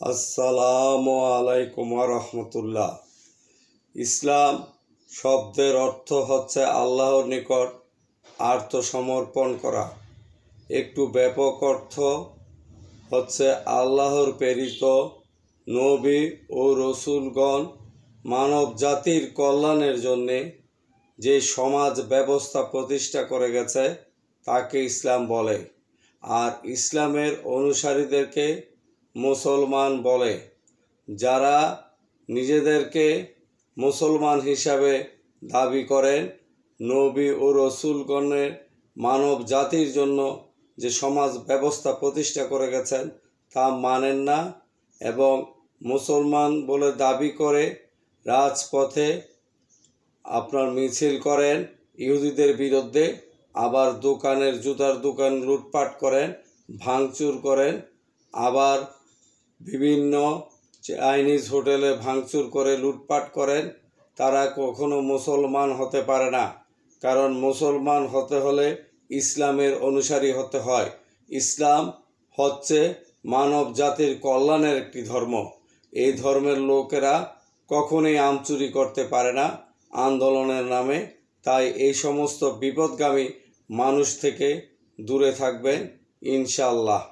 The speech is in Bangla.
আসসালামু আলাইকুম ওয়া রাহমাতুল্লাহ। ইসলাম শব্দের অর্থ হচ্ছে আল্লাহর নিকট আত্মসমর্পণ করা। একটু ব্যাপক অর্থ হচ্ছে আল্লাহর প্রেরিত নবী ও রসুলগণ মানব জাতির কল্যাণের জন্যে যে সমাজ ব্যবস্থা প্রতিষ্ঠা করে গেছে তাকে ইসলাম বলে। আর ইসলামের অনুসারীদেরকে মুসলমান বলে। যারা নিজেদেরকে মুসলমান হিসাবে দাবি করেন, নবী ও রসুলগণের মানব জাতির জন্য যে সমাজ ব্যবস্থা প্রতিষ্ঠা করে গেছেন তা মানেন না এবং মুসলমান বলে দাবি করে রাজপথে আপনার মিছিল করেন ইহুদিদের বিরুদ্ধে, আবার জুতার দোকান লুটপাট করেন, ভাঙচুর করেন, আবার বিভিন্ন চাইনিজ হোটেলে ভাঙচুর করে লুটপাট করেন। তারা কখনো মুসলমান হতে পারে না, কারণ মুসলমান হতে হলে ইসলামের অনুসারী হতে হয়। ইসলাম হচ্ছে মানব জাতির কল্যাণের একটি ধর্ম। এই ধর্মের লোকেরা কখনোই আমচুরি করতে পারে না আন্দোলনের নামে। তাই এই সমস্ত বিপদগামী মানুষ থেকে দূরে থাকবেন ইনশাআল্লাহ।